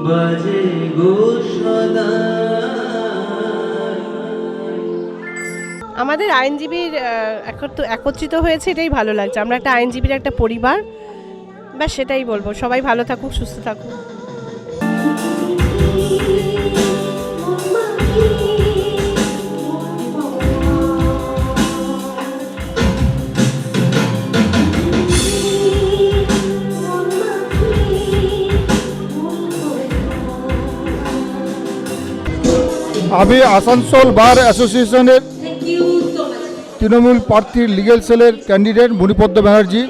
বাজে গো সদা। আমাদের আইনজীবীর একত্রিত হয়েছে, এটাই ভালো লাগছে। আমরা একটা আইনজীবীর একটা পরিবার, ব্যাস সেটাই বলবো। সবাই ভালো থাকুক, সুস্থ থাকুক। আমি আসানসোল বার অ্যাসোসিয়েশনের তৃণমূল প্রার্থীর লিগ্যাল সেলের ক্যান্ডিডেট মণিপদ্ম ব্যানার্জি।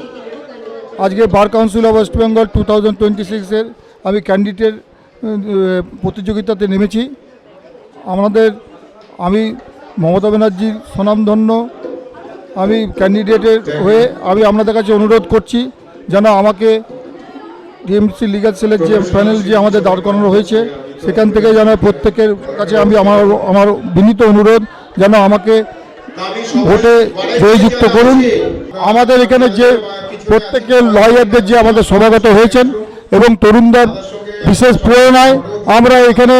আজকে bar council of West Bengal 2026-এর আমি ক্যান্ডিডেট প্রতিযোগিতাতে নেমেছি। আমি মমতা ব্যানার্জির স্বনামধন্য আমি ক্যান্ডিডেটের হয়ে আমি আপনাদের কাছে অনুরোধ করছি যেন আমাকে টিএমসি লিগ্যাল সেলের যে প্যানেল যে আমাদের দাঁড় করানো হয়েছে সেখান থেকে যেন প্রত্যেকের কাছে আমি আমার বিনীত অনুরোধ যেন আমাকে ভোটে জয়যুক্ত করুন। আমাদের এখানে যে প্রত্যেকের লয়ারদের যে আমাদের সভাগত হয়েছেন এবং তরুণদের বিশেষ প্রেরণায় আমরা এখানে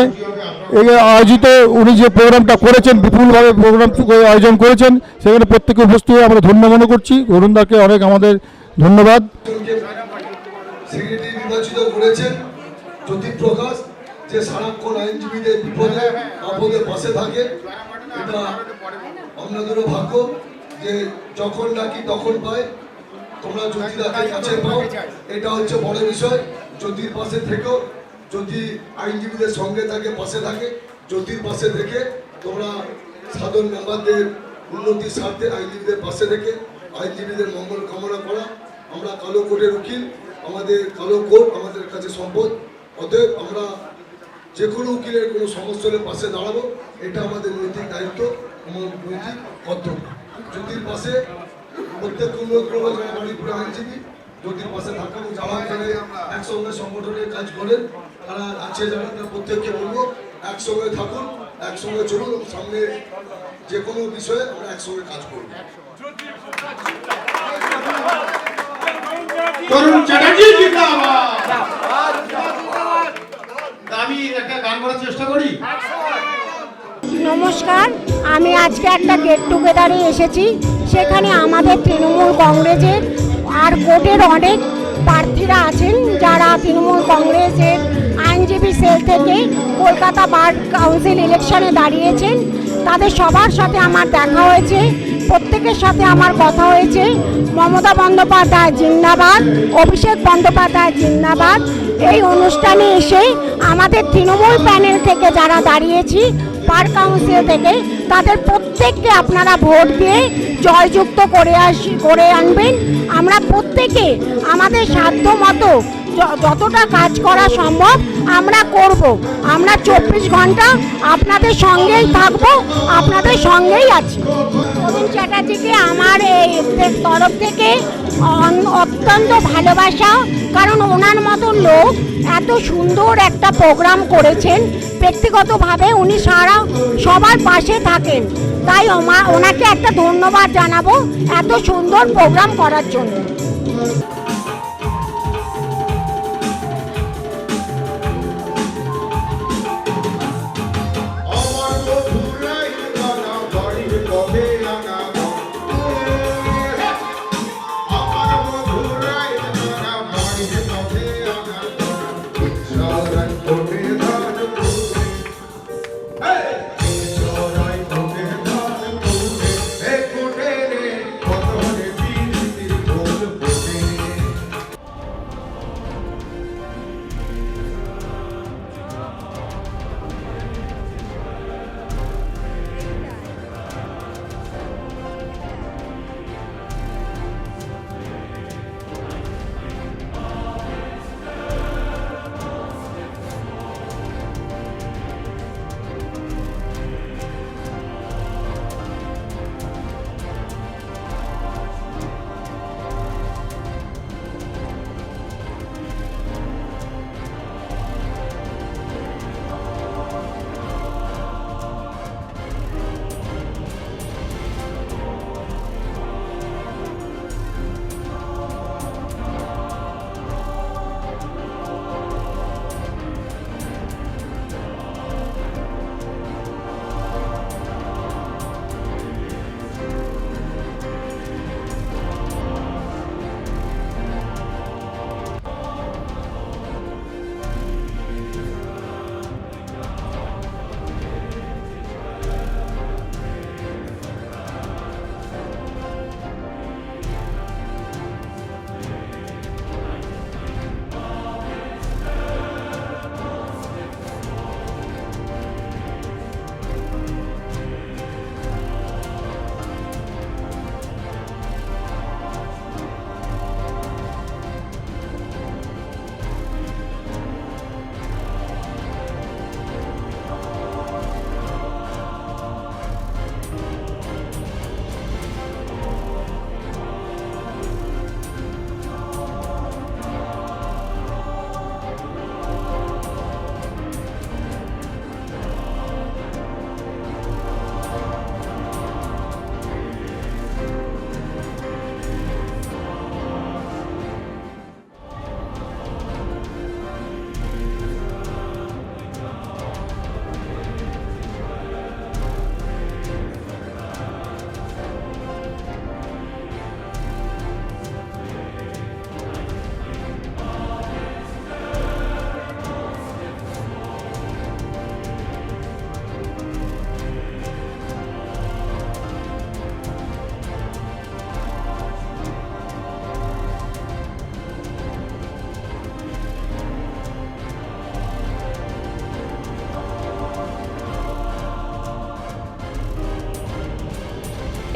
আয়োজিত উনি যে প্রোগ্রামটা করেছেন, বিপুলভাবে প্রোগ্রাম আয়োজন করেছেন, সেখানে প্রত্যেকে উপস্থিত হয়ে আমরা ধন্য মনে করছি। তরুণদাকে অনেক আমাদের ধন্যবাদ। নির্বাচিত করেছেন জ্যোতিপ্রকাশ, যে সারাক্ষণ আইনজীবীদের বিপদে আপদে পাশে থাকে। এটা আপনাদেরও ভাগ্য যে যখন ডাকি তখন পাই, তোমরা জ্যোতিদাকে কাছে পাও, এটা হচ্ছে বড় বিষয়। জ্যোতির পাশে থেকেও, জ্যোতি আইনজীবীদের সঙ্গে থাকে, পাশে থাকে। জ্যোতির পাশে থেকে তোমরা সাধারণ মেম্বারদের উন্নতির স্বার্থে আইনজীবীদের পাশে থেকে আইনজীবীদের মঙ্গল কামনা করা। আমরা কালো কোটের উকিল, আমাদের কালো কোট আমাদের কাছে সম্পদ। অতএব আমরা যে কোনো উকিলের কোনো সমস্যা হলে পাশে দাঁড়াবো, এটা আমাদের নৈতিক দায়িত্ব, নৈতিক কর্তব্য। জ্যোতির পাশে প্রত্যেক মণিপুরের আইনজীবী জ্যোতির পাশে থাকা, যারা এখানে একসঙ্গে সংগঠনের কাজ করেন তারা আছে, যারা প্রত্যেককে বলবো একসঙ্গে থাকুন, একসঙ্গে চলুন, সামনে যে কোনো বিষয়ে আমরা একসঙ্গে কাজ করব। তরুণ চ্যাটার্জি জিন্দাবাদ। আমি একটা গান করার চেষ্টা করি। নমস্কার, আমি আজকে একটা গেট টুগেদারে এসেছি। সেখানে আমাদের তৃণমূল কংগ্রেসের আর কোর্টের অনেক প্রার্থীরা আছেন যারা তৃণমূল কংগ্রেসের আইনজীবী সেল থেকে কলকাতা বার কাউন্সিল ইলেকশনে দাঁড়িয়েছেন। তাদের সবার সাথে আমার দেখা হয়েছে, প্রত্যেকের সাথে আমার কথা হয়েছে। মমতা বন্দ্যোপাধ্যায় জিন্দাবাদ, অভিষেক বন্দ্যোপাধ্যায় জিন্দাবাদ। এই অনুষ্ঠানে এসে আমাদের তৃণমূল প্যানেল থেকে যারা দাঁড়িয়েছি বার কাউন্সিল থেকে, তাদের প্রত্যেককে আপনারা ভোট দিয়ে জয়যুক্ত করে আনবেন। আমরা প্রত্যেকে আমাদের সাধ্য মতো যতটা কাজ করা সম্ভব আমরা করব। আমরা 24 ঘন্টা আপনাদের সঙ্গেই থাকব, আপনাদের সঙ্গেই আছি। তরুণ চ্যাটার্জিকে আমার এই তরফ থেকে অত্যন্ত ভালোবাসা, কারণ ওনার মতো লোক এত সুন্দর একটা প্রোগ্রাম করেছেন। ব্যক্তিগতভাবে উনি সবার পাশে থাকেন, তাই ওনাকে একটা ধন্যবাদ জানাবো এত সুন্দর প্রোগ্রাম করার জন্য।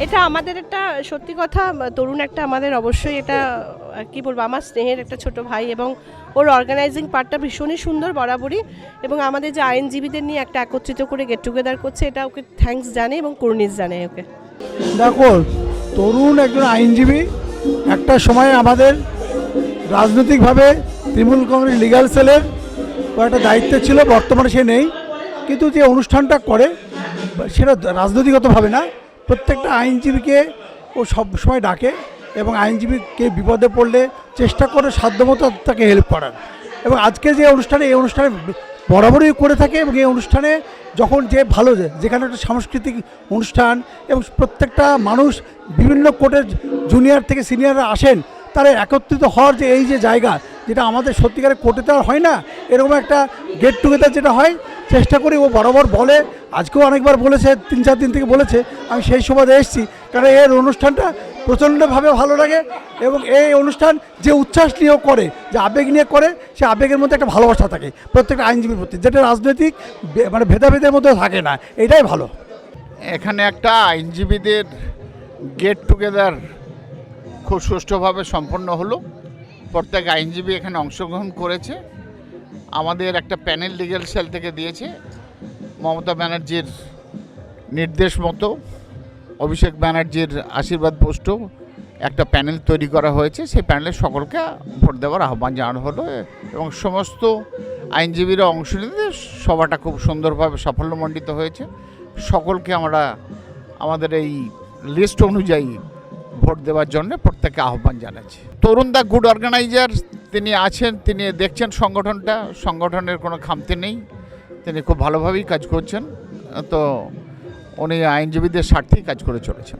এটা আমাদের একটা সত্যি কথা, তরুণ একটা আমাদের অবশ্যই এটা কি বলবো, আমার স্নেহের একটা ছোট ভাই, এবং ওর অর্গানাইজিং পার্টটা ভীষণই সুন্দর বরাবরই, এবং আমাদের যে আইনজীবীদের নিয়ে একটা একত্রিত করে গেট টুগেদার করছে, এটা ওকে থ্যাঙ্কস জানে এবং কুর্নিশ জানে ওকে। দেখো, তরুণ একজন আইনজীবী একটা সময় আমাদের রাজনৈতিকভাবে তৃণমূল কংগ্রেস লিগ্যাল সেলের একটা দায়িত্ব ছিল, বর্তমানে সে নেই, কিন্তু যে অনুষ্ঠানটা করে সেটা রাজনৈতিকগতভাবে না, প্রত্যেকটা আইনজীবীকে ও সব সময় ডাকে এবং আইনজীবীকে বিপদে পড়লে চেষ্টা করে সাধ্যমতো তাকে হেল্প করার। এবং আজকে যে অনুষ্ঠানে, এই অনুষ্ঠানে বরাবরই করে থাকে, এবং এই অনুষ্ঠানে যখন যে ভালো যেখানে একটা সাংস্কৃতিক অনুষ্ঠান এবং প্রত্যেকটা মানুষ বিভিন্ন কোর্টের জুনিয়র থেকে সিনিয়ররা আসেন, তারা একত্রিত হওয়ার যে এই যে জায়গা, যেটা আমাদের সত্যিকারের কোর্টে তো আর হয় না, এরকম একটা গেট টুগেদার যেটা হয়, চেষ্টা করি। ও বরাবর বলে, আজকেও অনেকবার বলেছে, 3-4 দিন থেকে বলেছে, আমি সেই সুবাদে এসেছি, কারণ এর অনুষ্ঠানটা প্রচণ্ডভাবে ভালো লাগে। এবং এই অনুষ্ঠান যে উচ্ছ্বাস নিয়েও করে, যে আবেগ নিয়ে করে, সে আবেগের মধ্যে একটা ভালোবাসা থাকে প্রত্যেকটা আইনজীবীর প্রতি, যেটা রাজনৈতিক মানে ভেদাভেদের মধ্যে থাকে না, এটাই ভালো। এখানে একটা আইনজীবীদের গেট টুগেদার খুব সুষ্ঠুভাবে সম্পন্ন হলো। প্রত্যেক আইনজীবী এখানে অংশগ্রহণ করেছে। আমাদের একটা প্যানেল লিগ্যাল সেল থেকে দিয়েছে, মমতা ব্যানার্জির নির্দেশ মতো অভিষেক ব্যানার্জির আশীর্বাদ পোস্ট একটা প্যানেল তৈরি করা হয়েছে। সেই প্যানেলে সকলকে ভোট দেওয়ার আহ্বান জানানো হলো এবং সমস্ত আইনজীবীরা অংশ নিতে সভাটা খুব সুন্দরভাবে সাফল্যমণ্ডিত হয়েছে। সকলকে আমরা আমাদের এই লিস্ট অনুযায়ী ভোট দেওয়ার জন্য প্রত্যেককে আহ্বান জানাচ্ছি। তরুণ দা গুড অর্গানাইজার, তিনি আছেন, তিনি দেখছেন সংগঠনের কোনো খামতি নেই, তিনি খুব ভালোভাবেই কাজ করছেন। তো উনি আইনজীবীদের স্বার্থেই কাজ করে চলেছেন।